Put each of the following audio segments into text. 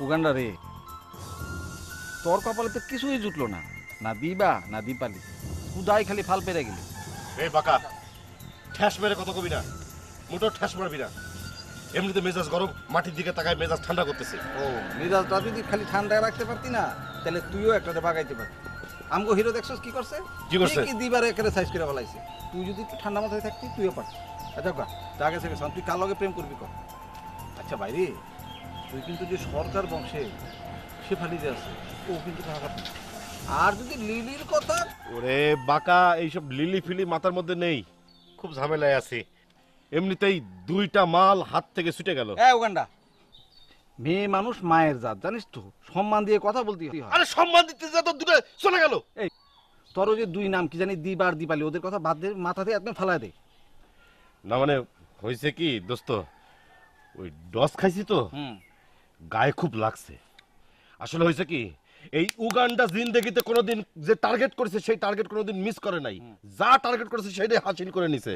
Uganda রে, তোর কপালে তো কিছুই জুটলো না, না দিবা না দীপালি, খুদাই খালি ফাল পেরে গেলি। এই বাঁকা, ঠ্যাস মেরে কত কবি না, মোটর ঠ্যাস মারবি না। এমনিতে মেজাজ গরম, মাটির দিকে তাকায় মেজাজ ঠান্ডা করতেছে। ও মেজাজটা যদি খালি ঠান্ডায় রাখতে পারতি না, তাহলে তুইও একটাতে বাগাইতে পারতি। আমগো হিরো দেখছস কি করছে? কি করছে? কি দিবারে একেবারে সাইজ করে বলাইছে। তুই যদি একটু ঠান্ডা মাথায় থাকতি তুইও পারতি। আচ্ছা গা, আগে থেকে তুই কার লগে প্রেম করবি কর। আচ্ছা বাইরে, তুই কিন্তু যে সরকার বংশে সে ফালি যে আছে, ও কিন্তু খারাপ না। আর যদি লিলির কথা, ওরে বাঁকা, এইসব লিলি ফিলি মাথার মধ্যে নেই, খুব ঝামেলায় আছি। এমনিতেই দুইটা মাল হাত থেকে ছুটে গেল। উগান্ডা, মেয়ে মানুষ মায়ের জাত, জানিস তো, সম্মান দিয়ে কথা বলতে হয়। আরে সম্মান দিতে যা তো দুটো চলে গেল। এই তোর যে দুই নাম কি জানি, দিবা আর দীপালি, ওদের কথা বাদ দে, মাথা দিয়ে একদম ফালাই দে। না মানে হয়েছে কি দোস্ত, ওই ডস খাইছি তো গায়ে খুব লাগছে। আসলে হয়েছে কি, এই উগান্ডা জিন্দেগিতে কোনোদিন যে টার্গেট করেছে সেই টার্গেট কোনোদিন মিস করে নাই, যা টার্গেট করেছে সেটাই হাসিল করে নিছে।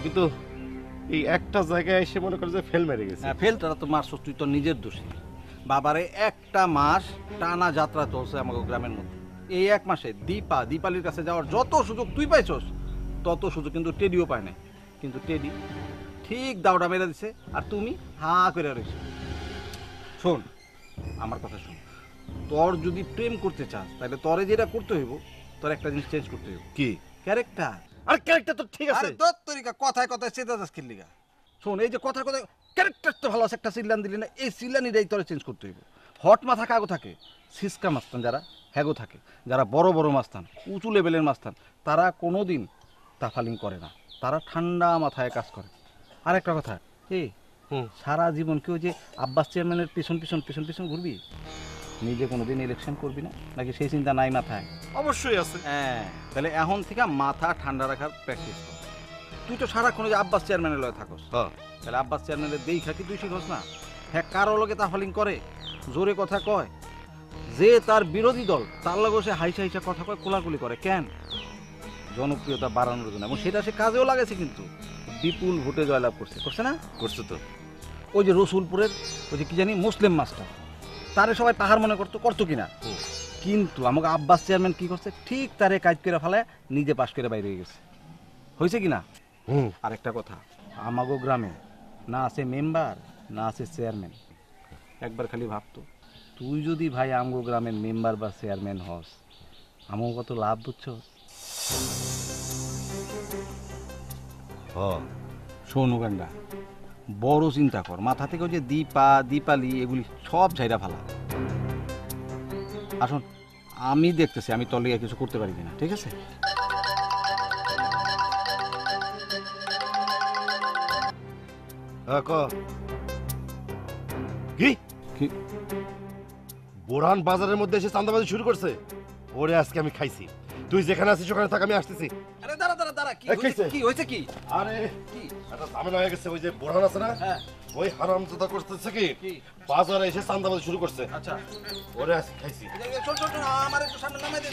কিন্তু এই একটা জায়গায় এসে মনে করে যে ফেল মেরে গেছে। ফেলটা তো মারছস তুই, তোর নিজের দোষী। বাবারে একটা মাস টানা যাত্রা চলছে আমাদের গ্রামের মধ্যে, এই এক মাসে দীপালির কাছে যাওয়ার যত সুযোগ তুই পাইছস, তত সুযোগ কিন্তু টেডিও পায় নাই। কিন্তু টেডি ঠিক দাওটা মেরে দিছে, আর তুমি হা করে রয়েছ। শোন আমার কথা শোন, তোর যদি প্রেম করতে চাস তাহলে তোরে যেটা করতে হইব, তোর একটা জিনিস চেঞ্জ করতে হইব। কি? ক্যারেক্টার। আর ক্যারেক্টার তো ঠিক আছে, আরে তোর তরিকা কথায় কথায় চেতা যাস কি লিগা? শোন, এই যে কথায় কথায় ক্যারেক্টার তো ভালো আছে, একটা সিল্লান দিলি না, এই সিল্লানিটাই তোরে চেঞ্জ করতে হইব। হট মাথা কাগো থাকে, সিসকা মাস্তান যারা হ্যাগো থাকে, যারা বড় বড় মাস্তান, উঁচু লেভেলের মাস্তান, তারা কোনোদিন তাফালিং করে না, তারা ঠান্ডা মাথায় কাজ করে। আর একটা কথা, সারা জীবন কেউ যে আব্বাস চেয়ারম্যানের পিছন পিছন পিছন পিছন ঘুরবি, নিজে কোনোদিন ইলেকশন করবি না নাকি, সেই চিন্তা নাই মাথায়? অবশ্যই আছে। হ্যাঁ, তাহলে এখন থেকে মাথা ঠান্ডা রাখার প্র্যাকটিস কর। তুই তো সারাক্ষণ যে আব্বাস চেয়ারম্যানের লয়ে থাকস, তাহলে আব্বাস চেয়ারম্যানের দেখা কি তুই শিখস না? হ্যাঁ, কারো লোকে তাফালিং করে, জোরে কথা কয়, যে তার বিরোধী দল তার লগে সে হাইসা হাইসা কথা কয়, কোলাকুলি করে, কেন? জনপ্রিয়তা বাড়ানোর জন্য। এবং সেটা সে কাজেও লাগাছে, কিন্তু বিপুল ভোটে জয়লাভ করছে না? করছে তো। ওই যে রসুলপুরের ওই যে কি জানি মুসলিম মাস্টার, তারে সবাই পাহাড় মনে করতো কিনা, কিন্তু আমাকে আব্বাস চেয়ারম্যান কি করছে, ঠিক তারে কাজ করে ফেলায় নিজে পাশ করে বাইরে গেছে। হয়েছে কিনা? আর একটা কথা, আমাগো গ্রামে না আছে মেম্বার না আছে চেয়ারম্যান। একবার খালি ভাবতো, তুই যদি ভাই আমগো গ্রামের মেম্বার বা চেয়ারম্যান হস, আমাকে কত লাভ বুঝছো? শোন উগান্ডা, বড় চিন্তা কর, মাথা থেকে যে দীপালি এগুলি সব ঝাইরা ফেলা। আসুন, আমি দেখতেছি আমি তোর লিগে কিছু করতে পারি কিনা, ঠিক আছে? কি বোরহান বাজারের মধ্যে এসে চাঁদাবাজি শুরু করছে? ওরে আজকে আমি খাইছি। তুই যেখানে আছিস ওখানে থাক, আমি আসতেছি। আরে দাঁড়া, কি হয়েছে? কি আরে কি একটা ঝামেলা হয়ে গেছে। ওই যে বোরহান আছে না, ওই হারামজাদা করতেছে কি বাজারে এসে চাঁদাবাজি শুরু করছে। আচ্ছা, ওরে আজকে খাইছি। চল আমার একটু সামনে নামাই দে।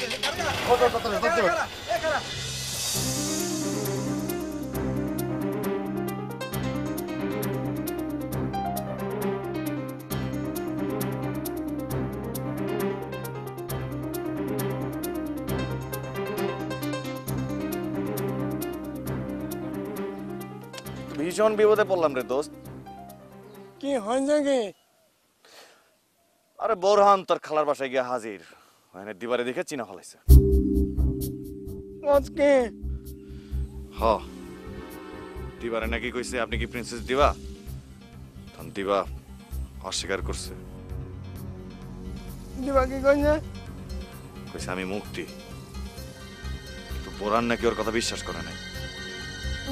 ভীষণ বিপদে পড়লাম রে দোস্ত। কি হয়েছে কি? আরে বোরহান তোর খালার বাসায় গিয়ে হাজির, ওখানে দিবারে দেখে চিনা ফেলাইছে। আজকে হ, দিবারে নাকি কইছে আপনি কি প্রিন্সেস দিবা? তখন দিবা অস্বীকার করছে, দিবা কি কইছে? কইছে আমি মুক্তি। কিন্তু বোরহান নাকি ওর কথা বিশ্বাস করে নাই।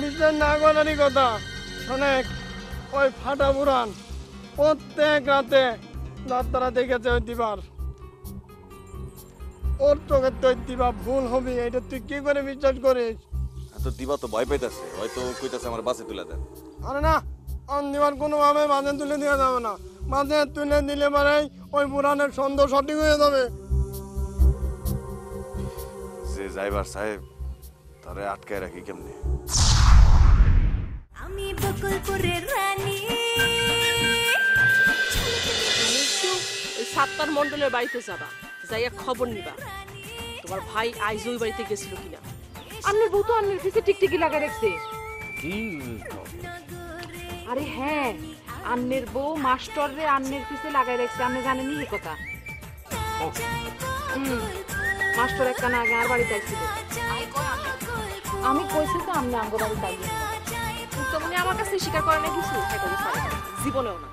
বিশ্বাস না করারই কথা। শোনেক, ওই ফাটা বুড়ান প্রত্যেক রাতে ডাক্তারা দেখেছে ওই দিবার। ওর চোখের তো দিবা ভুল হবে, এটা তুই কি করে বিশ্বাস করিস? তো দিবা তো ভয় পাইতেছে, হয়তো কইতাছে আমার বাসে তুলে দেন। আরে না, দিবার কোনোভাবে বাজে তুলে দেওয়া যাবে না। বাজে তুলে দিলে মানে ওই বুড়ানের সন্দেহ সঠিক হয়ে যাবে। যে যাইবার সাহেব তারে আটকায় রাখি কেমনে? আমি বকুলপুরের রানী। সাত্তার মন্ডলের বাড়িতে যাবা, যাইয়া খবর নিবা তোমার ভাই আইজ ওই বাড়িতে গেছিল কিনা। আন্নের বউ তো আন্নের পিছে টিকটিকি লাগা রাখছে। কি আরে হ্যাঁ, আন্নের বউ মাস্টার রে আন্নের পিছে লাগাই রাখছে, আপনি জানেনই এই কথা। মাস্টার একটা না আগে আর বাড়িতে আসছিল, আমি কইছি তো আপনি আঙ্গ বাড়িতে আইবেন না। তো মানে আমার কাছে স্বীকার করে না কিছু, জীবনেও না।